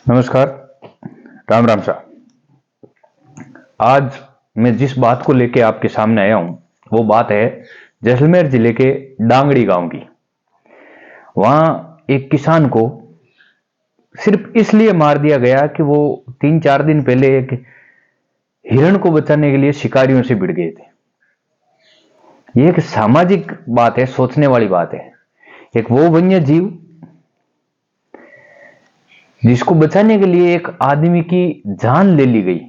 नमस्कार। राम राम साहब। आज मैं जिस बात को लेकर आपके सामने आया हूं वो बात है जैसलमेर जिले के डांगड़ी गांव की। वहां एक किसान को सिर्फ इसलिए मार दिया गया कि वो 3-4 दिन पहले एक हिरण को बचाने के लिए शिकारियों से भिड़ गए थे। ये एक सामाजिक बात है, सोचने वाली बात है। एक वो वन्य जीव जिसको बचाने के लिए एक आदमी की जान ले ली गई,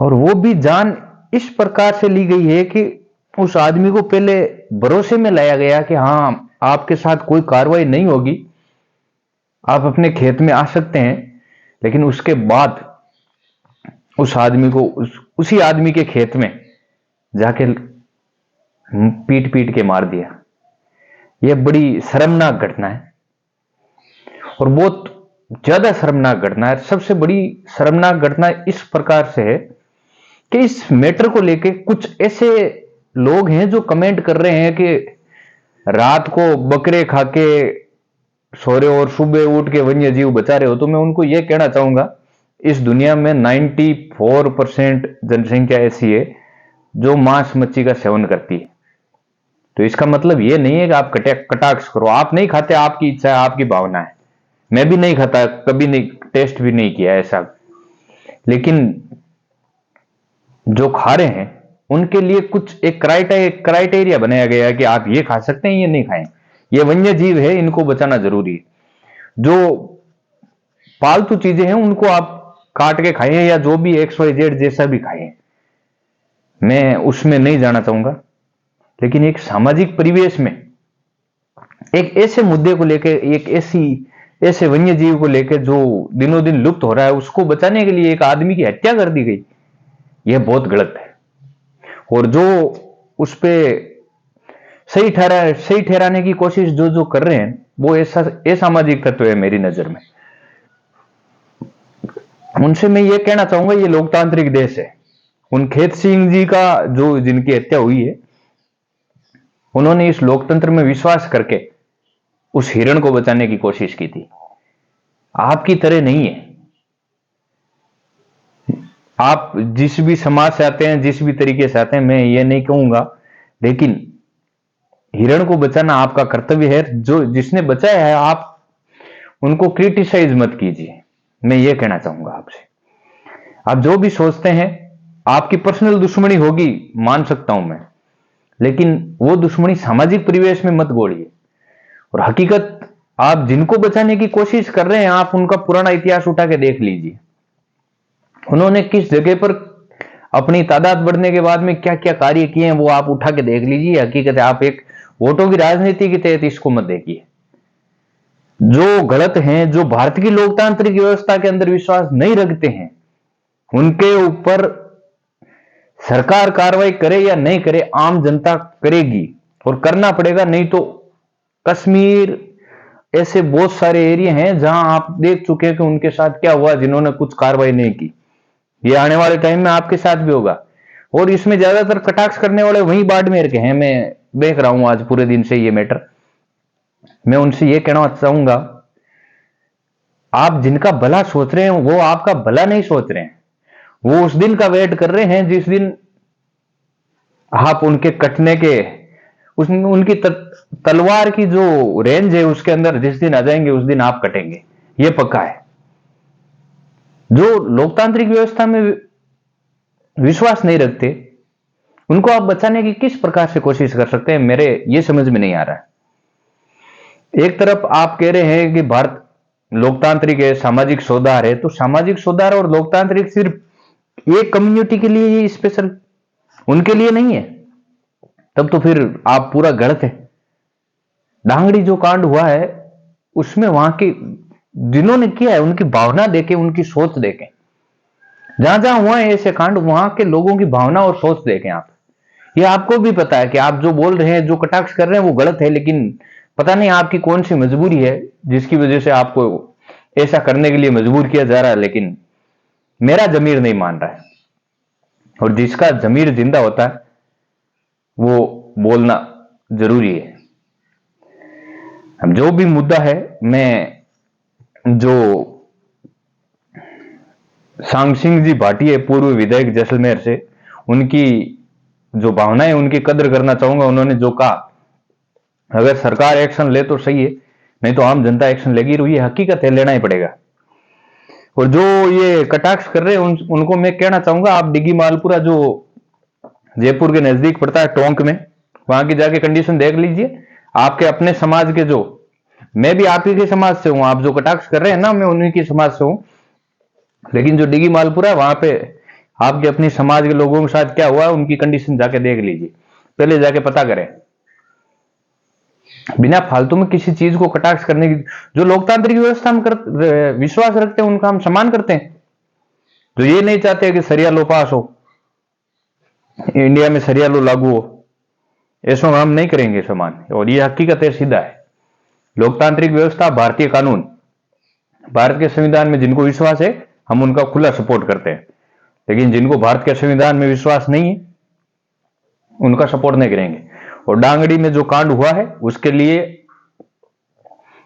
और वो भी जान इस प्रकार से ली गई है कि उस आदमी को पहले भरोसे में लाया गया कि हाँ, आपके साथ कोई कार्रवाई नहीं होगी, आप अपने खेत में आ सकते हैं। लेकिन उसके बाद उस आदमी को उसी आदमी के खेत में जाके पीट पीट के मार दिया। यह बड़ी शर्मनाक घटना है और बहुत ज्यादा शर्मनाक घटना है। सबसे बड़ी शर्मनाक घटना इस प्रकार से है कि इस मैटर को लेके कुछ ऐसे लोग हैं जो कमेंट कर रहे हैं कि रात को बकरे खा के सो रहे हो और सुबह उठ के वन्य जीव बचा रहे हो। तो मैं उनको यह कहना चाहूंगा, इस दुनिया में 94% जनसंख्या ऐसी है जो मांस मच्छी का सेवन करती है। तो इसका मतलब यह नहीं है कि आप कटाक्ष करो। आप नहीं खाते, आपकी इच्छा है, आपकी भावना है। मैं भी नहीं खाता, कभी नहीं, टेस्ट भी नहीं किया ऐसा। लेकिन जो खा रहे हैं उनके लिए कुछ एक क्राइटेरिया बनाया गया है कि आप ये खा सकते हैं, ये नहीं खाएं। ये वन्य जीव है, इनको बचाना जरूरी है। जो पालतू चीजें हैं उनको आप काट के खाएं या जो भी XYZ जैसा भी खाएं, मैं उसमें नहीं जाना चाहूंगा। लेकिन एक सामाजिक परिवेश में एक ऐसे मुद्दे को लेकर, एक ऐसे वन्य जीव को लेकर जो दिनों दिन लुप्त हो रहा है, उसको बचाने के लिए एक आदमी की हत्या कर दी गई, यह बहुत गलत है। और जो उस पे सही ठहराने की कोशिश जो कर रहे हैं वो ऐसा असामाजिक तत्व है मेरी नजर में। उनसे मैं ये कहना चाहूंगा, ये लोकतांत्रिक देश है। उन खेत सिंह जी का जो जिनकी हत्या हुई है, उन्होंने इस लोकतंत्र में विश्वास करके उस हिरण को बचाने की कोशिश की थी। आपकी तरह नहीं है। आप जिस भी समाज से आते हैं, जिस भी तरीके से आते हैं, मैं ये नहीं कहूंगा, लेकिन हिरण को बचाना आपका कर्तव्य है। जो जिसने बचाया है, आप उनको क्रिटिसाइज मत कीजिए। मैं ये कहना चाहूंगा आपसे। आप जो भी सोचते हैं, आपकी पर्सनल दुश्मनी होगी, मान सकता हूं मैं, लेकिन वो दुश्मनी सामाजिक परिवेश में मत गोड़िए। और हकीकत, आप जिनको बचाने की कोशिश कर रहे हैं, आप उनका पुराना इतिहास उठा के देख लीजिए। उन्होंने किस जगह पर अपनी तादाद बढ़ने के बाद में क्या क्या कार्य किए हैं, वो आप उठा के देख लीजिए। हकीकत है, आप एक वोटों की राजनीति के तहत इसको मत देखिए। जो गलत हैं, जो भारत की लोकतांत्रिक व्यवस्था के अंदर विश्वास नहीं रखते हैं, उनके ऊपर सरकार कार्रवाई करे या नहीं करे, आम जनता करेगी और करना पड़ेगा। नहीं तो कश्मीर, ऐसे बहुत सारे एरिया हैं जहां आप देख चुके हैं कि उनके साथ क्या हुआ, जिन्होंने कुछ कार्रवाई नहीं की। ये आने वाले टाइम में आपके साथ भी होगा। और इसमें ज्यादातर कटाक्ष करने वाले वही बाड़मेर के हैं। मैं देख रहा हूं आज पूरे दिन से ये मैटर। मैं उनसे ये कहना चाहूंगा, आप जिनका भला सोच रहे हैं वो आपका भला नहीं सोच रहे हैं। वो उस दिन का वेट कर रहे हैं जिस दिन आप उनके कटने के, उनकी तलवार की जो रेंज है उसके अंदर जिस दिन आ जाएंगे, उस दिन आप कटेंगे, ये पक्का है। जो लोकतांत्रिक व्यवस्था में विश्वास नहीं रखते, उनको आप बचाने की किस प्रकार से कोशिश कर सकते हैं, मेरे ये समझ में नहीं आ रहा है। एक तरफ आप कह रहे हैं कि भारत लोकतांत्रिक है, सामाजिक सुधार है, तो सामाजिक सुधार और लोकतांत्रिक सिर्फ एक कम्युनिटी के लिए ही स्पेशल, उनके लिए नहीं है। तब तो फिर आप पूरा गलत है। डांगड़ी जो कांड हुआ है, उसमें वहां के जिन्होंने किया है उनकी भावना देखें, उनकी सोच देखें। जहां जहां हुआ है ऐसे कांड, वहां के लोगों की भावना और सोच देखें आप। ये आपको भी पता है कि आप जो बोल रहे हैं, जो कटाक्ष कर रहे हैं, वो गलत है। लेकिन पता नहीं आपकी कौन सी मजबूरी है जिसकी वजह से आपको ऐसा करने के लिए मजबूर किया जा रहा है। लेकिन मेरा जमीर नहीं मान रहा है, और जिसका जमीर जिंदा होता है वो बोलना जरूरी है। अब जो भी मुद्दा है, मैं जो सांग सिंह जी भाटिया पूर्व विधायक जैसलमेर से, उनकी जो भावनाएं, उनकी कदर करना चाहूंगा। उन्होंने जो कहा, अगर सरकार एक्शन ले तो सही है, नहीं तो आम जनता एक्शन लेगी। और ये हकीकत है, लेना ही पड़ेगा। और जो ये कटाक्ष कर रहे हैं उनको मैं कहना चाहूंगा, आप डिगी मालपुरा जो जयपुर के नजदीक पड़ता है, टोंक में, वहां की जाके कंडीशन देख लीजिए। आपके अपने समाज के जो, मैं भी आप ही के समाज से हूं, आप जो कटाक्ष कर रहे हैं ना, मैं उन्हीं की समाज से हूं, लेकिन जो डिगी मालपुरा है वहां पे आपके अपनी समाज के लोगों के साथ क्या हुआ, उनकी कंडीशन जाके देख लीजिए, पहले जाके पता करें। बिना फालतू में किसी चीज को कटाक्ष करने की, जो लोकतांत्रिक व्यवस्था में विश्वास रखते हैं उनका हम सम्मान करते हैं। जो ये नहीं चाहते कि सरिया लो पास हो, इंडिया में सरिया लो लागू हो, ऐसा हम नहीं करेंगे सम्मान। और ये हकीकत है, सीधा है। लोकतांत्रिक व्यवस्था, भारतीय कानून, भारत के संविधान में जिनको विश्वास है हम उनका खुला सपोर्ट करते हैं, लेकिन जिनको भारत के संविधान में विश्वास नहीं है उनका सपोर्ट नहीं करेंगे। और डांगड़ी में जो कांड हुआ है उसके लिए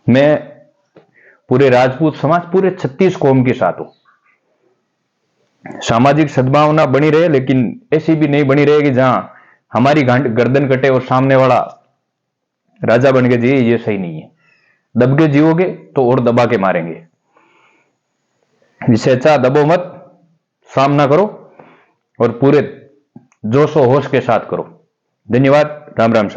मैं पूरे राजपूत समाज, पूरे 36 कौम के साथ हूं। सामाजिक सद्भावना बनी रहे, लेकिन ऐसी भी नहीं बनी रहे कि जहां हमारी गर्दन कटे और सामने वाला राजा बन के जिए। ये सही नहीं है। दब के जियोगे तो और दबा के मारेंगे। इससे अच्छा दबो मत, सामना करो और पूरे जोशो होश के साथ करो। धन्यवाद। राम राम।